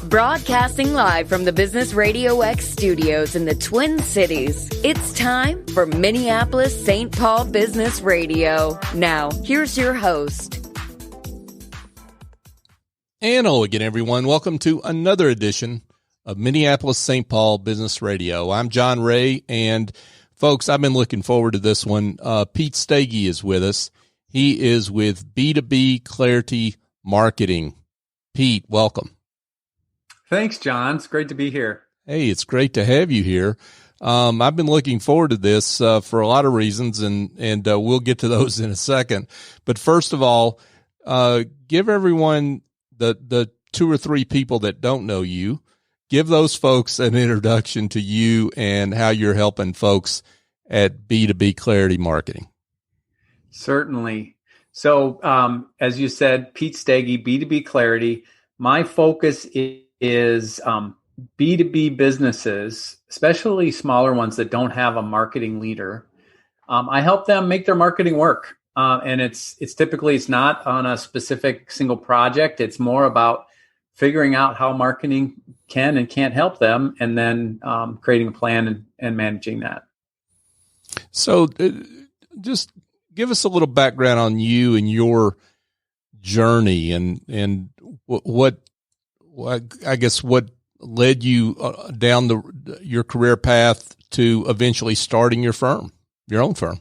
Broadcasting live from the Business RadioX studios in the Twin Cities, it's time for Minneapolis-St. Paul Business Radio. Now, here's your host. And hello again, everyone. Welcome to another edition of Minneapolis-St. Paul Business Radio. I'm John Ray, and folks, I've been looking forward to this one. Pete Steege is with us. He is with B2B Clarity Marketing. Pete, welcome. Thanks, John. It's great to be here. Hey, it's great to have you here. I've been looking forward to this for a lot of reasons, and we'll get to those in a second. But first of all, give everyone the two or three people that don't know you, give those folks an introduction to you and how you're helping folks at B2B Clarity Marketing. Certainly. So, as you said, Pete Steege, B2B Clarity. My focus is B2B businesses, especially smaller ones that don't have a marketing leader. I help them make their marketing work. And it's typically, it's not on a specific single project. It's more about figuring out how marketing can and can't help them, and then creating a plan and managing that. So just give us a little background on you and your journey and what I guess what led you down your career path to eventually starting your own firm.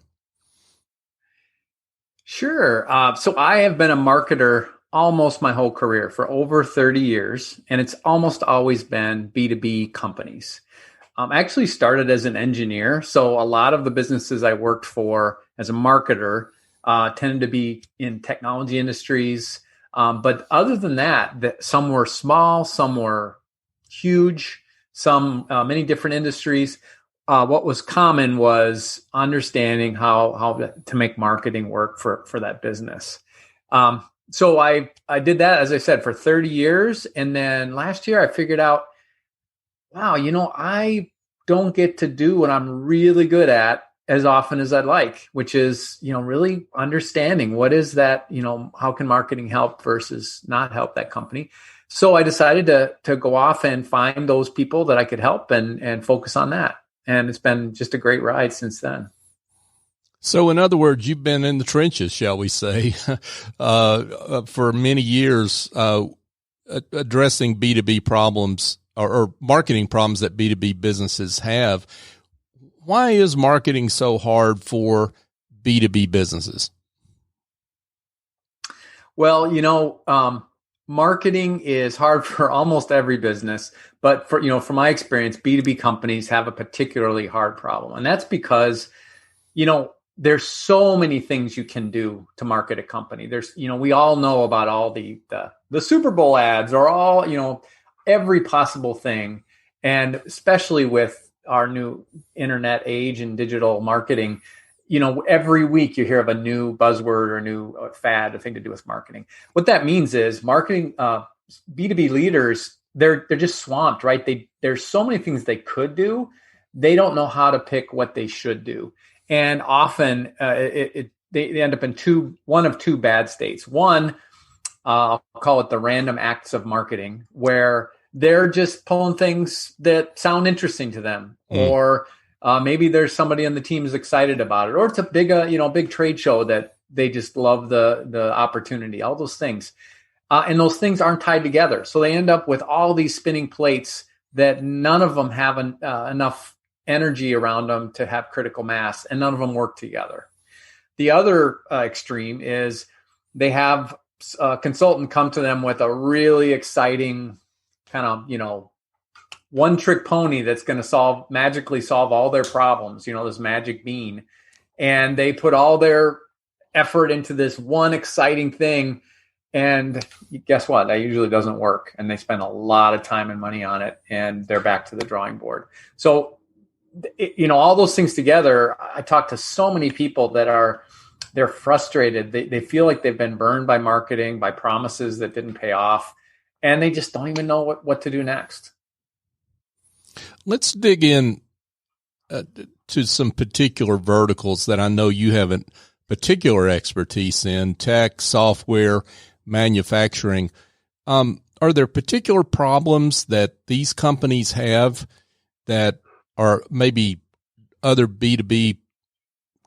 Sure. So I have been a marketer almost my whole career, for over 30 years, and it's almost always been B2B companies. I actually started as an engineer, so a lot of the businesses I worked for as a marketer tended to be in technology industries. But other than that, some were small, some were huge, many different industries. What was common was understanding how to make marketing work for that business. So I did that, as I said, for 30 years. And then last year I figured out, wow, I don't get to do what I'm really good at as often as I'd like, which is, really understanding what is that, how can marketing help versus not help that company. So I decided to go off and find those people that I could help and focus on that. And it's been just a great ride since then. So in other words, you've been in the trenches, shall we say, for many years, addressing B2B problems or marketing problems that B2B businesses have. Why is marketing so hard for B2B businesses? Well, marketing is hard for almost every business, but from my experience, B2B companies have a particularly hard problem. And that's because, there's so many things you can do to market a company. There's, we all know about all the Super Bowl ads or all, every possible thing. And especially with our new internet age and digital marketing, every week you hear of a new buzzword or a new fad, a thing to do with marketing. What that means is marketing, B2B leaders, they're just swamped, right? There's so many things they could do. They don't know how to pick what they should do. And often they end up in one of two bad states. One, I'll call it the random acts of marketing, where they're just pulling things that sound interesting to them, or maybe there's somebody on the team who's excited about it, or it's a big trade show that they just love the opportunity. All those things, and those things aren't tied together, so they end up with all these spinning plates that none of them have enough energy around them to have critical mass, and none of them work together. The other extreme is they have a consultant come to them with a really exciting kind of, one trick pony that's going to magically solve all their problems, this magic bean. And they put all their effort into this one exciting thing. And guess what? That usually doesn't work. And they spend a lot of time and money on it, and they're back to the drawing board. So, all those things together, I talk to so many people that they're frustrated. They feel like they've been burned by marketing, by promises that didn't pay off, and they just don't even know what to do next. Let's dig in to some particular verticals that I know you have a particular expertise in: tech, software, manufacturing. are there particular problems that these companies have that are maybe other B2B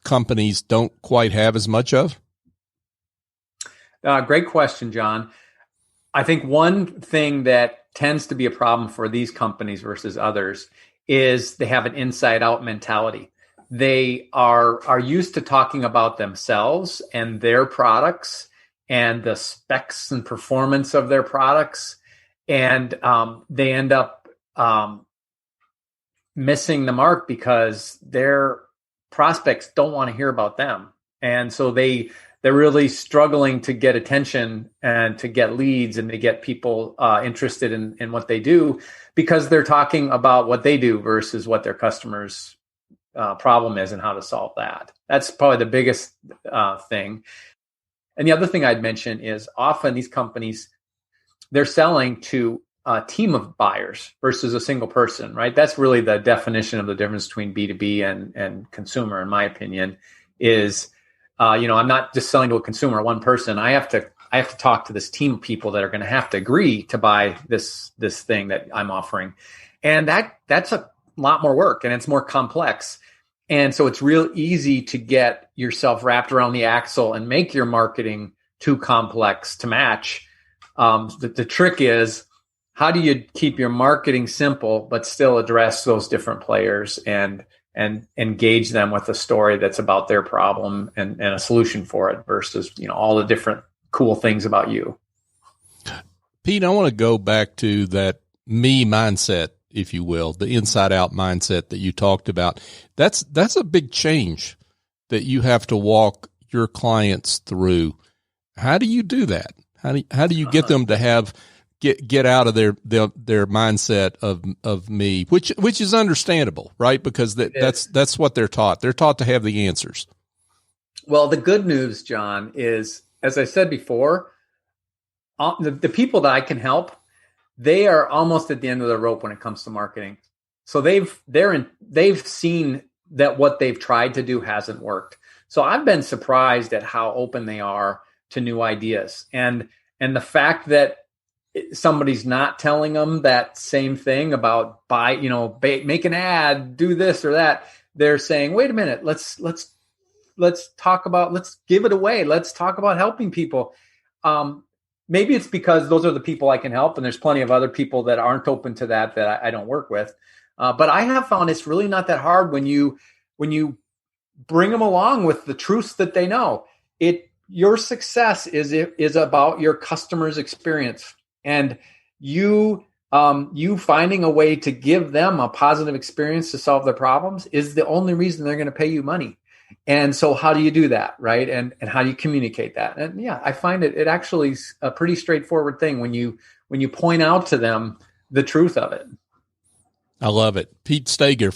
companies don't quite have as much of? Great question, John. I think one thing that tends to be a problem for these companies versus others is they have an inside out mentality. They are used to talking about themselves and their products and the specs and performance of their products. And they end up missing the mark because their prospects don't want to hear about them. And so they're really struggling to get attention and to get leads and to get people interested in what they do, because they're talking about what they do versus what their customers' problem is and how to solve that. That's probably the biggest thing. And the other thing I'd mention is often these companies, they're selling to a team of buyers versus a single person, right? That's really the definition of the difference between B2B and consumer, in my opinion, is I'm not just selling to a consumer, one person. I have to talk to this team of people that are going to have to agree to buy this thing that I'm offering. And that's a lot more work, and it's more complex. And so it's real easy to get yourself wrapped around the axle and make your marketing too complex to match. The trick is, how do you keep your marketing simple, but still address those different players and engage them with a story that's about their problem and a solution for it versus, all the different cool things about you. Pete, I want to go back to that me mindset, if you will, the inside out mindset that you talked about. That's a big change that you have to walk your clients through. How do you do that? How do you get them to get out of their mindset of me, which is understandable, right? Because that's what they're taught. They're taught to have the answers. Well, the good news, John, is, as I said before, the people that I can help, they are almost at the end of the rope when it comes to marketing. So they've seen that what they've tried to do hasn't worked. So I've been surprised at how open they are to new ideas, and the fact that somebody's not telling them that same thing about make an ad, do this or that. They're saying, wait a minute, let's talk about, let's give it away. Let's talk about helping people. Maybe it's because those are the people I can help, and there's plenty of other people that aren't open to that I don't work with. But I have found it's really not that hard when you bring them along with the truths that they know. Your success is about your customer's experience, and you finding a way to give them a positive experience to solve their problems is the only reason they're going to pay you money. And so how do you do that, right? And how do you communicate that? And yeah, I find it actually is a pretty straightforward thing when you point out to them the truth of it. I love it. Pete Steege,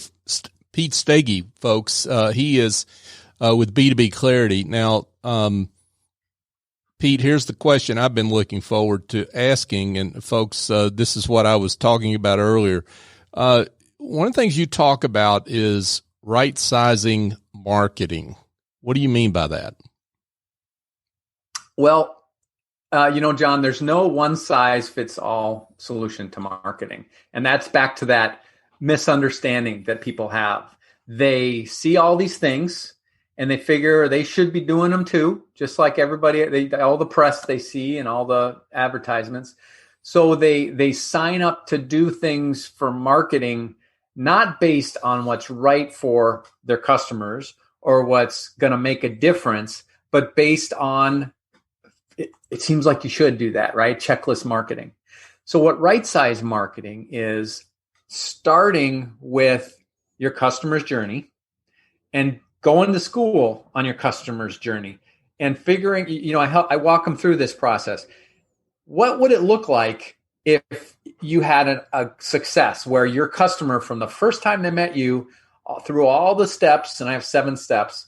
folks, he is with B2B Clarity. Now, Pete, here's the question I've been looking forward to asking, and folks, this is what I was talking about earlier. One of the things you talk about is right-sizing marketing. What do you mean by that? Well, John, there's no one-size-fits-all solution to marketing, and that's back to that misunderstanding that people have. They see all these things, and they figure they should be doing them too, just like everybody, all the press they see and all the advertisements. So they sign up to do things for marketing, not based on what's right for their customers or what's going to make a difference, but based on, it seems like you should do that, right? Checklist marketing. So what right size marketing is, starting with your customer's journey and going to school on your customer's journey and figuring, I walk them through this process. What would it look like if you had a success where your customer, from the first time they met you, through all the steps, and I have 7 steps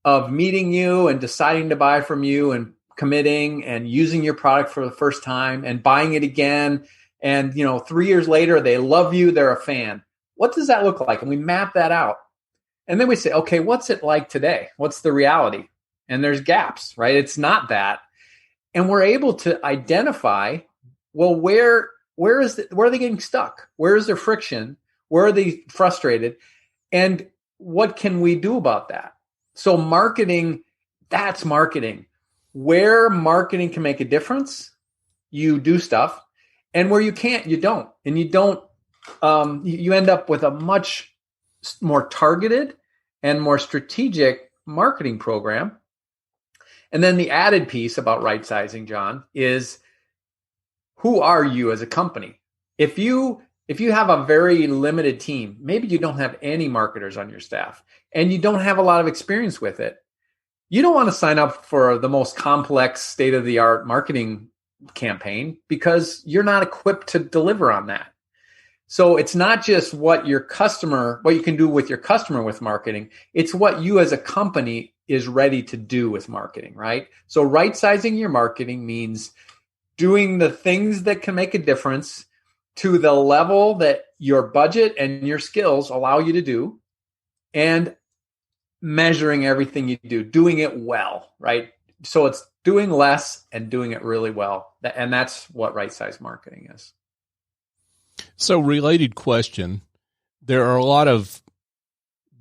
of meeting you and deciding to buy from you and committing and using your product for the first time and buying it again. And, 3 years later, they love you. They're a fan. What does that look like? And we map that out. And then we say, okay, what's it like today? What's the reality? And there's gaps, right? It's not that. And we're able to identify well, where are they getting stuck? Where is their friction? Where are they frustrated? And what can we do about that? So marketing, that's marketing. Where marketing can make a difference, you do stuff. And where you can't, you don't. And you don't, you end up with a much more targeted and more strategic marketing program. And then the added piece about right sizing, John, is who are you as a company? If you have a very limited team, maybe you don't have any marketers on your staff and you don't have a lot of experience with it, you don't want to sign up for the most complex state-of-the-art marketing campaign because you're not equipped to deliver on that. So it's not just what you can do with your customer with marketing. It's what you as a company is ready to do with marketing, right? So right-sizing your marketing means doing the things that can make a difference to the level that your budget and your skills allow you to do, and measuring everything you do, doing it well, right? So it's doing less and doing it really well. And that's what right-size marketing is. So related question, there are a lot of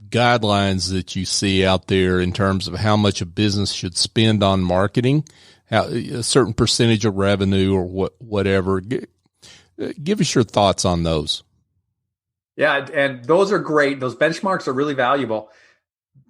guidelines that you see out there in terms of how much a business should spend on marketing, a certain percentage of revenue or whatever. Give us your thoughts on those. Yeah, and those are great. Those benchmarks are really valuable.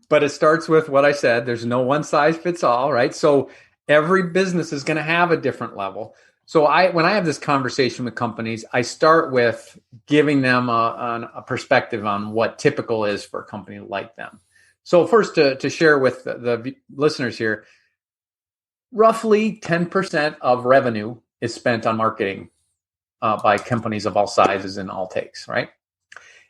But it starts with what I said. There's no one size fits all, right? So every business is going to have a different level. So when I have this conversation with companies, I start with giving them a perspective on what typical is for a company like them. So first, to share with the listeners here, roughly 10% of revenue is spent on marketing by companies of all sizes and all takes, right?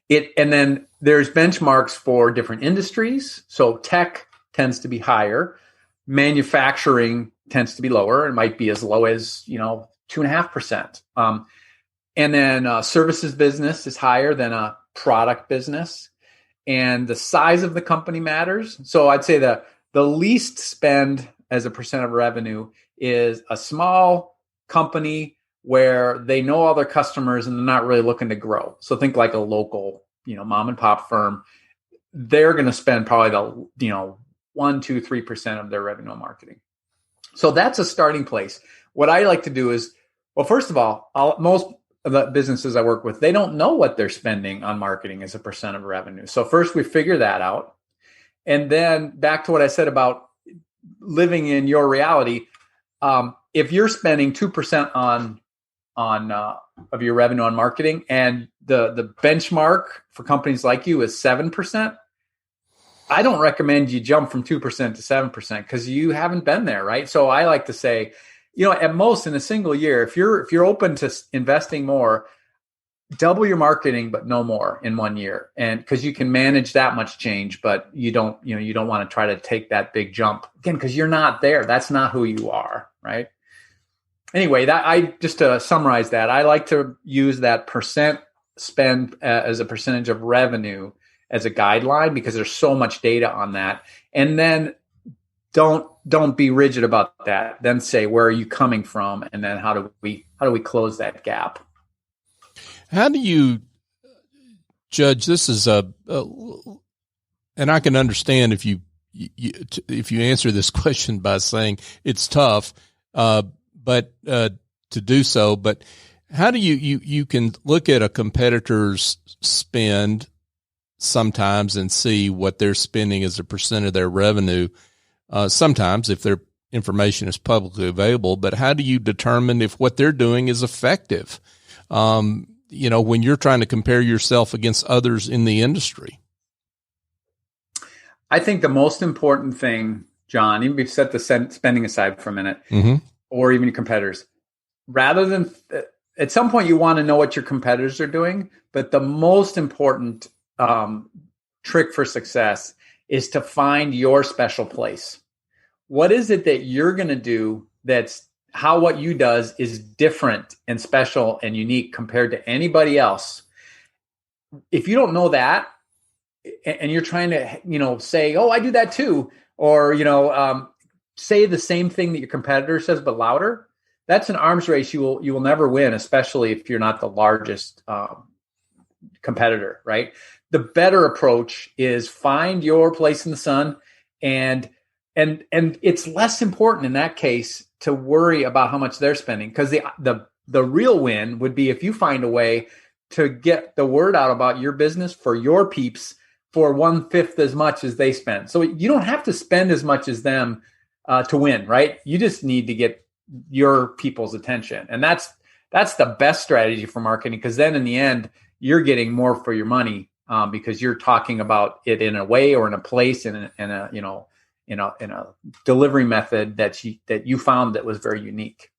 And then there's benchmarks for different industries. So tech tends to be higher. Manufacturing tends to be lower. It might be as low as, 2.5%. And then services business is higher than a product business. And the size of the company matters. So I'd say the least spend as a percent of revenue is a small company where they know all their customers and they're not really looking to grow. So think like a local, mom and pop firm. They're going to spend probably 1, 2, 3% of their revenue on marketing. So that's a starting place. What I like to do is, well, first of all, most of the businesses I work with, they don't know what they're spending on marketing as a percent of revenue. So first we figure that out. And then back to what I said about living in your reality. If you're spending 2% of your revenue on marketing, and the benchmark for companies like you is 7%, I don't recommend you jump from 2% to 7% because you haven't been there, right? So I like to say, at most in a single year, if you're open to investing more, double your marketing, but no more in 1 year. And because you can manage that much change, but you don't want to try to take that big jump again, because you're not there. That's not who you are, right? Anyway, just to summarize that, I like to use that percent spend as a percentage of revenue as a guideline because there's so much data on that. And then don't be rigid about that. Then say, where are you coming from? And then how do we close that gap? How do you judge? This is and I can understand if you answer this question by saying it's tough, but to do so. But how do you can look at a competitor's spend sometimes and see what they're spending as a percent of their revenue? Sometimes if their information is publicly available, but how do you determine if what they're doing is effective? When you're trying to compare yourself against others in the industry. I think the most important thing, John, even if you set the spending aside for a minute, or even your competitors, rather than at some point you want to know what your competitors are doing, but the most important trick for success is to find your special place. What is it that you're going to do that's how what you does is different and special and unique compared to anybody else? If you don't know that, and you're trying to, say, oh, I do that too, or, say the same thing that your competitor says, but louder, that's an arms race you will never win, especially if you're not the largest competitor, right? The better approach is find your place in the sun, and it's less important in that case to worry about how much they're spending, because the real win would be if you find a way to get the word out about your business for your peeps for 1/5 as much as they spend. So you don't have to spend as much as them to win, right? You just need to get your people's attention. And that's the best strategy for marketing, because then in the end, you're getting more for your money because you're talking about it in a way or in a place in a delivery method that you found that was very unique.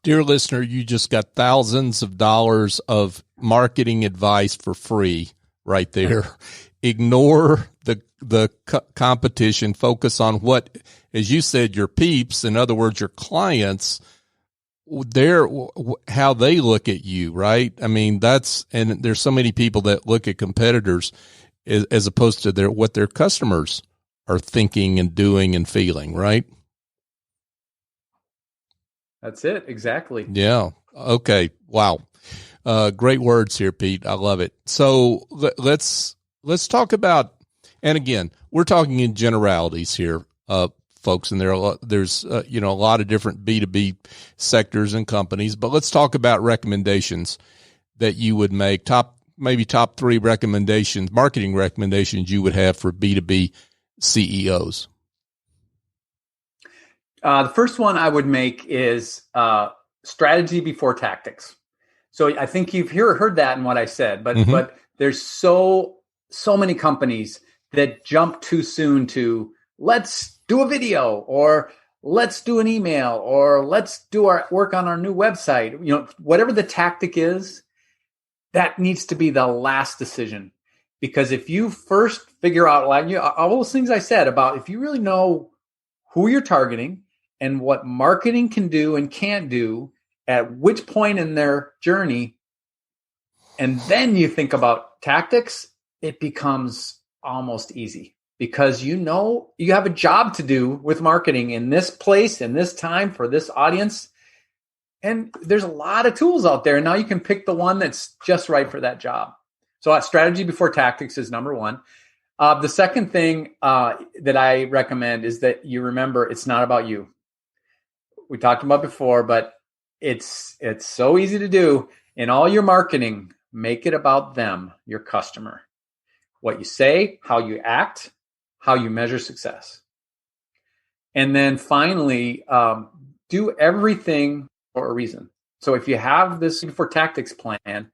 Dear listener, you just got thousands of dollars of marketing advice for free right there. Ignore the competition. Focus on what, as you said, your peeps, in other words, your clients, how they look at you, right? I mean, and there's so many people that look at competitors as opposed to what their customers are thinking and doing and feeling, right? That's it. Exactly. Yeah. Okay. Wow. Great words here, Pete. I love it. So let's talk about, and again, we're talking in generalities here, folks, and there's a lot of different B2B sectors and companies, but let's talk about recommendations that you would make, maybe top 3 recommendations, marketing recommendations you would have for B2B CEOs. The first one I would make is strategy before tactics. So I think you've heard that in what I said, but there's so many companies that jump too soon to let's do a video, or let's do an email, or let's do our work on our new website. Whatever the tactic is, that needs to be the last decision. Because if you first figure out all those things I said about, if you really know who you're targeting and what marketing can do and can't do at which point in their journey, and then you think about tactics, it becomes almost easy, because you have a job to do with marketing in this place, in this time, for this audience. And there's a lot of tools out there. And now you can pick the one that's just right for that job. So strategy before tactics is number one. The second thing that I recommend is that you remember it's not about you. We talked about before, but it's so easy to do. In all your marketing, make it about them, your customer. What you say, how you act, how you measure success. And then finally, do everything for a reason. So if you have this before tactics plan,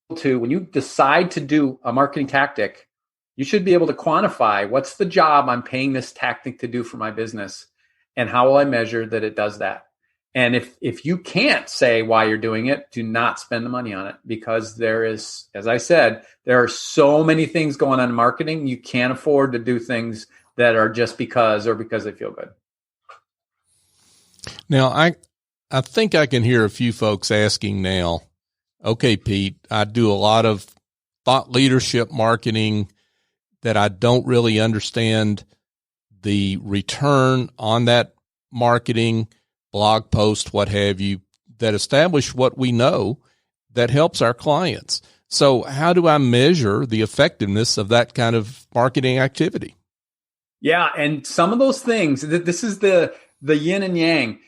when you decide to do a marketing tactic, you should be able to quantify what's the job I'm paying this tactic to do for my business, and how will I measure that it does that. And if you can't say why you're doing it, do not spend the money on it, because there is, as I said, there are so many things going on in marketing. You can't afford to do things that are just because they feel good. Now, I think I can hear a few folks asking now, okay, Pete, I do a lot of thought leadership marketing that I don't really understand the return on that marketing, blog post, what have you, that establish what we know that helps our clients. So how do I measure the effectiveness of that kind of marketing activity? Yeah. And some of those things, this is the yin and yang.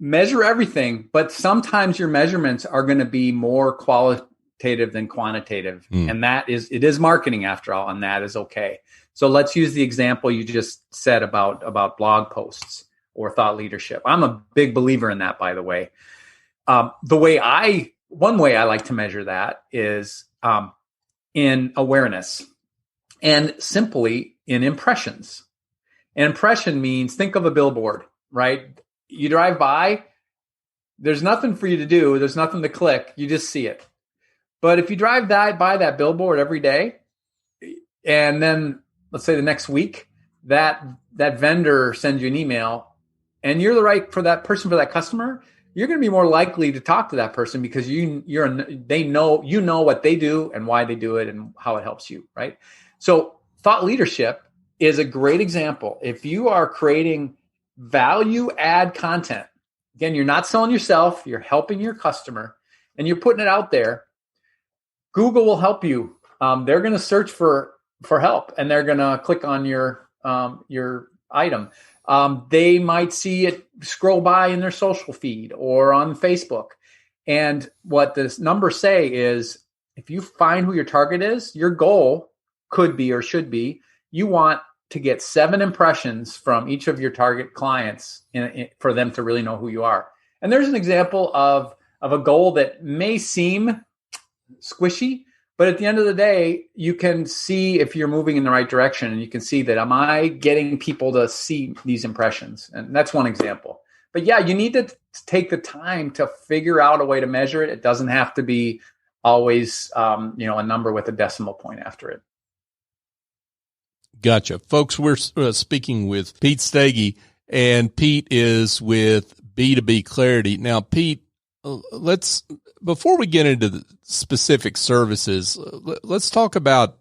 Measure everything, but sometimes your measurements are going to be more qualitative than quantitative. And it is marketing after all, and that is okay. So let's use the example you just said about blog posts or thought leadership. I'm a big believer in that, by the way. One way I like to measure that is in awareness, and simply in impressions. An impression means, think of a billboard, right? You drive by, there's nothing for you to do. There's nothing to click. You just see it. But if you drive by that billboard every day, and then let's say the next week, that vendor sends you an email, and you're the right for that person, for that customer, you're going to be more likely to talk to that person because they know what they do and why they do it and how it helps you, right? So thought leadership is a great example. If you are creating value add content, Again, you're not selling yourself, you're helping your customer, and you're putting it out there. Google will help you. They're going to search for help, and they're going to click on your item. They might see it scroll by in their social feed or on Facebook. And what the numbers say is, if you find who your target is, your goal could be or should be, you want to get 7 impressions from each of your target clients for them to really know who you are. And there's an example of a goal that may seem squishy, but at the end of the day, you can see if you're moving in the right direction, and you can see that, am I getting people to see these impressions? And that's one example. But yeah, you need to take the time to figure out a way to measure it. It doesn't have to be always, a number with a decimal point after it. Gotcha. Folks, we're speaking with Pete Steege, and Pete is with B2B Clarity. Now, Pete, before we get into the specific services, let's talk about,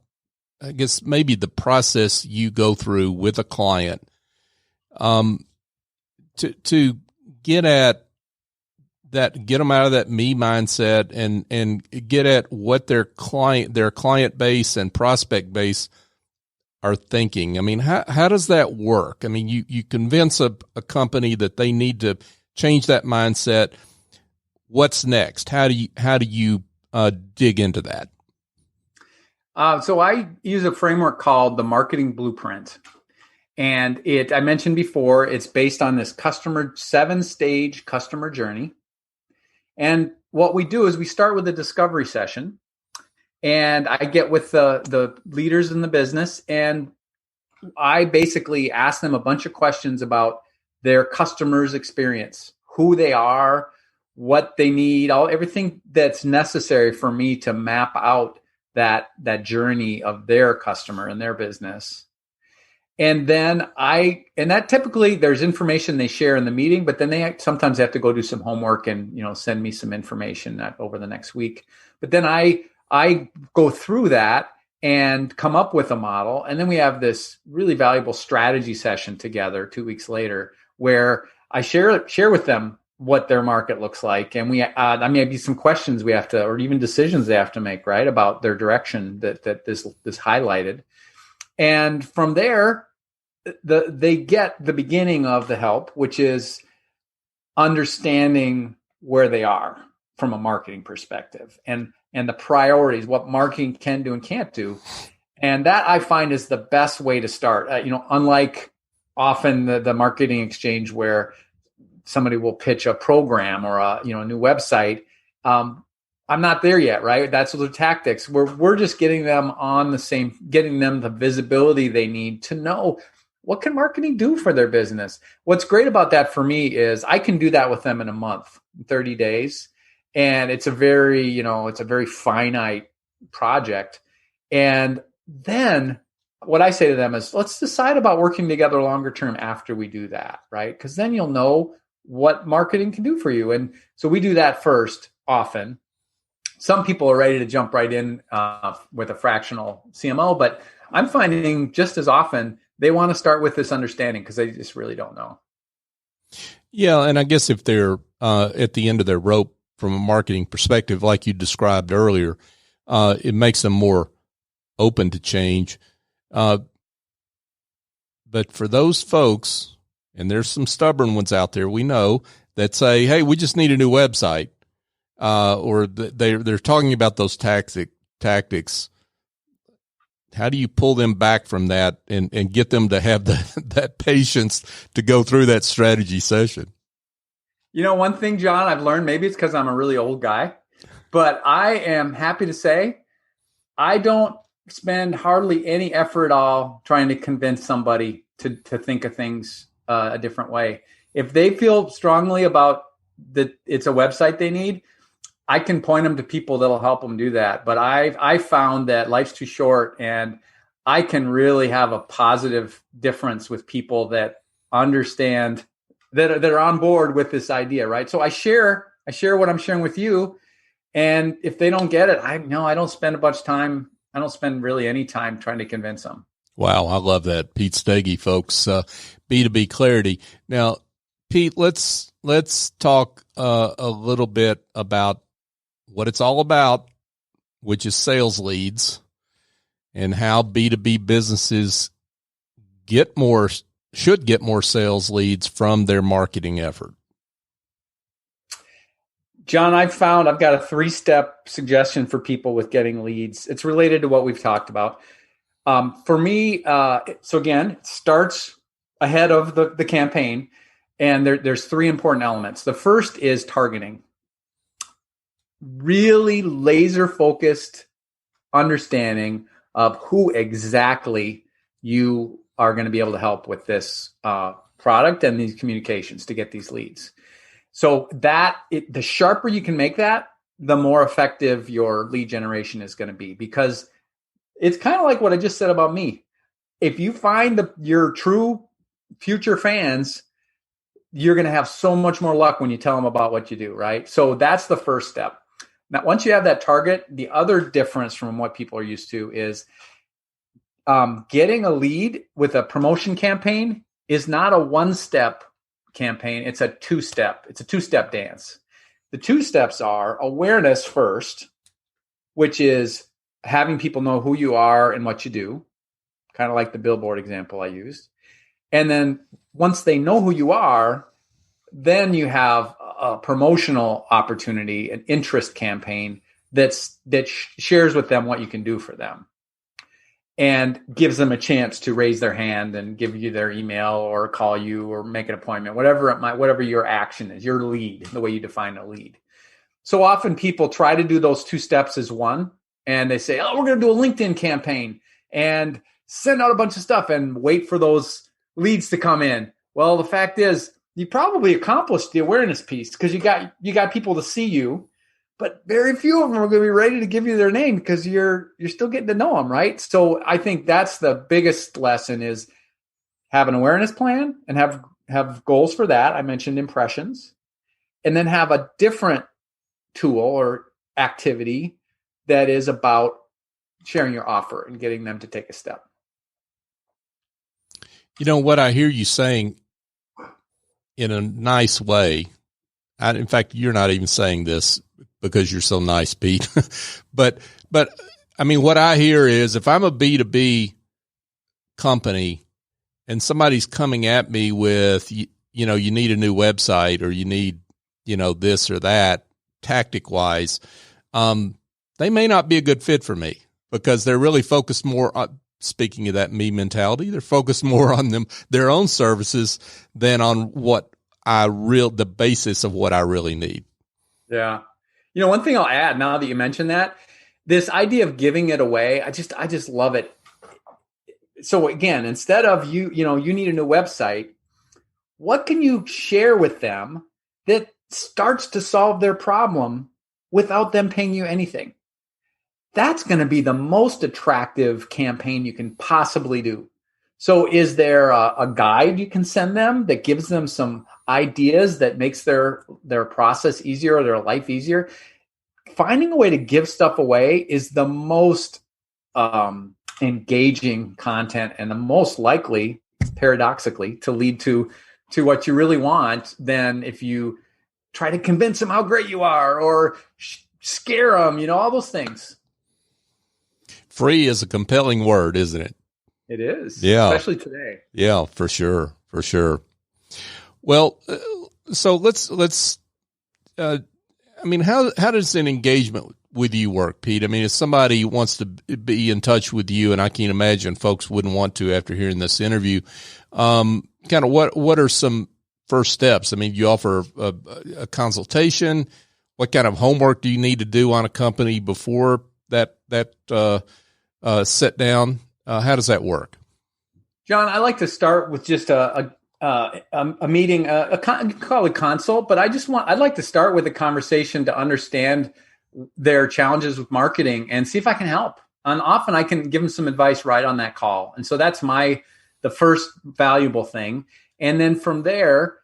I guess, maybe the process you go through with a client to get at that, get them out of that me mindset and get at what their client base and prospect base are thinking. I mean, how does that work? I mean, you convince a company that they need to change that mindset. What's next? How do you dig into that? So I use a framework called the Marketing Blueprint. And I mentioned before, it's based on this 7-stage customer journey. And what we do is we start with a discovery session, and I get with the leaders in the business, and I basically ask them a bunch of questions about their customers' experience, who they are, what they need, everything that's necessary for me to map out that journey of their customer and their business. And then that typically there's information they share in the meeting, but then they sometimes have to go do some homework and, send me some information over the next week. But then I go through that and come up with a model. And then we have this really valuable strategy session together 2 weeks later, where I share with them what their market looks like. And there may be some questions we have to, or even decisions they have to make, right, about their direction that this highlighted. And from there, they get the beginning of the help, which is understanding where they are from a marketing perspective and the priorities, what marketing can do and can't do. And that I find is the best way to start. Unlike often the marketing exchange where somebody will pitch a program or a new website. I'm not there yet, right? That's the tactics. We're just getting them getting them the visibility they need to know what can marketing do for their business. What's great about that for me is I can do that with them in a month, 30 days. And it's a very finite project. And then what I say to them is, let's decide about working together longer term after we do that, right? Because then you'll know what marketing can do for you. And so we do that first often. Some people are ready to jump right in with a fractional CMO, but I'm finding just as often they want to start with this understanding because they just really don't know. Yeah, and I guess if they're at the end of their rope from a marketing perspective, like you described earlier, it makes them more open to change. But for those folks, and there's some stubborn ones out there, we know, that say, hey, we just need a new website. Or they're talking about those tactics. How do you pull them back from that and get them to have that patience to go through that strategy session? One thing, John, I've learned, maybe it's because I'm a really old guy, but I am happy to say I don't spend hardly any effort at all trying to convince somebody to think of things a different way. If they feel strongly about that it's a website they need, I can point them to people that'll help them do that. But I found that life's too short, and I can really have a positive difference with people that understand that are on board with this idea, right? So I share what I'm sharing with you, and if they don't get it, I don't spend a bunch of time. I don't spend really any time trying to convince them. Wow, I love that. Pete Steege, folks, B2B Clarity. Now, Pete, let's talk a little bit about what it's all about, which is sales leads, and how B2B businesses should get more sales leads from their marketing effort. John, I've got a 3-step suggestion for people with getting leads. It's related to what we've talked about. For me, so again, it starts ahead of the campaign, and there's 3 important elements. The first is targeting. Really laser focused understanding of who exactly you are going to be able to help with this product and these communications to get these leads. So the sharper you can make that, the more effective your lead generation is going to be, because it's kind of like what I just said about me. If you find your true future fans, you're going to have so much more luck when you tell them about what you do, right? So that's the first step. Now, once you have that target, the other difference from what people are used to is getting a lead with a promotion campaign is not a 1-step campaign. It's a 2-step. It's a 2-step dance. The 2 steps are awareness first, which is having people know who you are and what you do, kind of like the billboard example I used. And then once they know who you are, then you have a promotional opportunity, an interest campaign that shares with them what you can do for them, and gives them a chance to raise their hand and give you their email or call you or make an appointment, whatever your action is, your lead, the way you define a lead. So often people try to do those 2 steps as one, and they say, oh, we're going to do a LinkedIn campaign and send out a bunch of stuff and wait for those leads to come in. Well, the fact is, you probably accomplished the awareness piece because you got people to see you, but very few of them are going to be ready to give you their name because you're still getting to know them, right? So I think that's the biggest lesson is have an awareness plan and have goals for that. I mentioned impressions, and then have a different tool or activity that is about sharing your offer and getting them to take a step. You know what I hear you saying in a nice way. In fact, you're not even saying this because you're so nice, Pete. but I mean, what I hear is if I'm a B2B company and somebody's coming at me with, you need a new website or you need, this or that tactic wise, they may not be a good fit for me because they're really focused more on, speaking of that me mentality, they're focused more on their own services than on the basis of what I really need. Yeah. One thing I'll add now that you mentioned that, this idea of giving it away, I just love it. So again, instead of you need a new website, what can you share with them that starts to solve their problem without them paying you anything? That's going to be the most attractive campaign you can possibly do. So is there a guide you can send them that gives them some ideas that makes their process easier or their life easier? Finding a way to give stuff away is the most engaging content and the most likely, paradoxically, to lead to what you really want than if you try to convince them how great you are or scare them, all those things. Free is a compelling word, isn't it? It is. Yeah. Especially today. Yeah, for sure. For sure. Well, so let's how does an engagement with you work, Pete? I mean, if somebody wants to be in touch with you, and I can't imagine folks wouldn't want to after hearing this interview, kind of what are some first steps? I mean, you offer a consultation. What kind of homework do you need to do on a company before that sit down? How does that work? John, I like to start with just a meeting, you can call it consult, but I'd like to start with a conversation to understand their challenges with marketing and see if I can help. And often I can give them some advice right on that call. And so that's the first valuable thing. And then from there,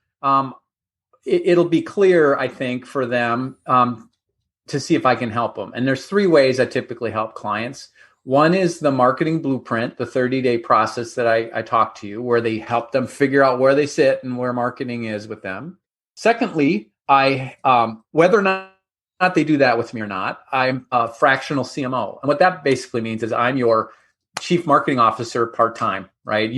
it'll be clear, I think, for them to see if I can help them. And there's 3 ways I typically help clients. One is the marketing blueprint, the 30-day process that I talked to you, where they help them figure out where they sit and where marketing is with them. Secondly, whether or not they do that with me or not, I'm a fractional CMO. And what that basically means is I'm your chief marketing officer part-time, right?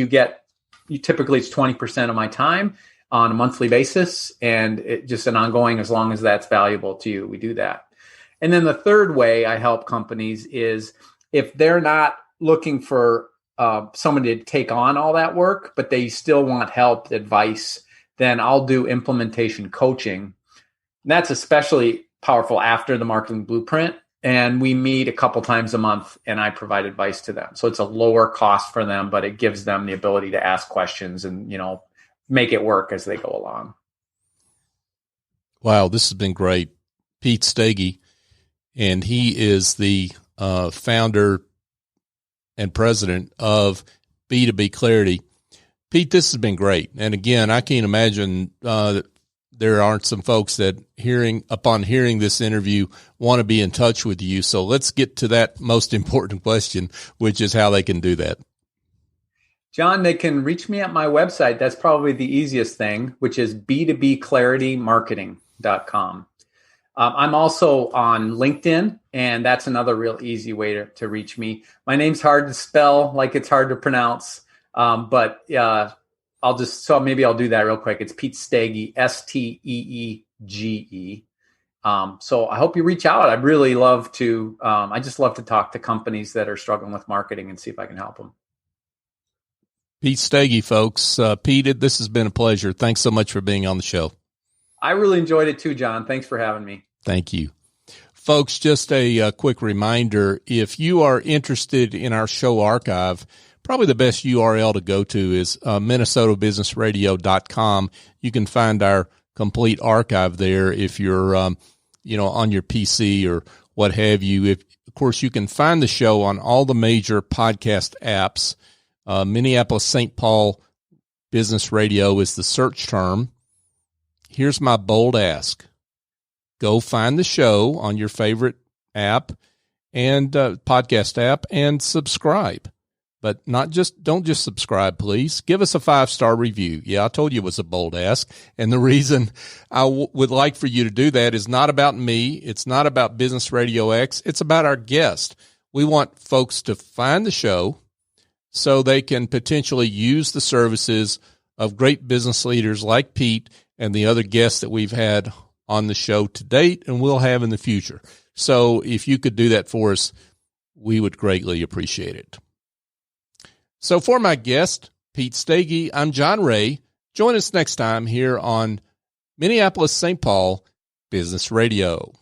Typically it's 20% of my time on a monthly basis, and it just an ongoing, as long as that's valuable to you, we do that. And then the third way I help companies is if they're not looking for somebody to take on all that work, but they still want help, advice, then I'll do implementation coaching. And that's especially powerful after the marketing blueprint. And we meet a couple times a month and I provide advice to them. So it's a lower cost for them, but it gives them the ability to ask questions and, make it work as they go along. Wow, this has been great. Pete Steege, and he is the founder and president of B2B Clarity. Pete, this has been great. And again, I can't imagine there aren't some folks that upon hearing this interview want to be in touch with you. So let's get to that most important question, which is how they can do that. John, they can reach me at my website. That's probably the easiest thing, which is b2bclaritymarketing.com. I'm also on LinkedIn, and that's another real easy way to reach me. My name's hard to spell, like it's hard to pronounce, but maybe I'll do that real quick. It's Pete Steege, Steege. So I hope you reach out. I'd really love to. I just love to talk to companies that are struggling with marketing and see if I can help them. Pete Steege, folks. Pete, this has been a pleasure. Thanks so much for being on the show. I really enjoyed it too, John. Thanks for having me. Thank you. Folks, just a quick reminder, if you are interested in our show archive, probably the best URL to go to is minnesotabusinessradio.com. You can find our complete archive there if you're on your PC or what have you. Of course, you can find the show on all the major podcast apps. Minneapolis-St. Paul Business Radio is the search term. Here's my bold ask. Go find the show on your favorite app and podcast app and subscribe. But don't just subscribe, please. Give us a 5-star review. Yeah, I told you it was a bold ask. And the reason I would like for you to do that is not about me. It's not about Business RadioX. It's about our guest. We want folks to find the show so they can potentially use the services of great business leaders like Pete and the other guests that we've had on the show to date and will have in the future. So if you could do that for us, we would greatly appreciate it. So for my guest, Pete Steege, I'm John Ray. Join us next time here on Minneapolis-St. Paul Business Radio.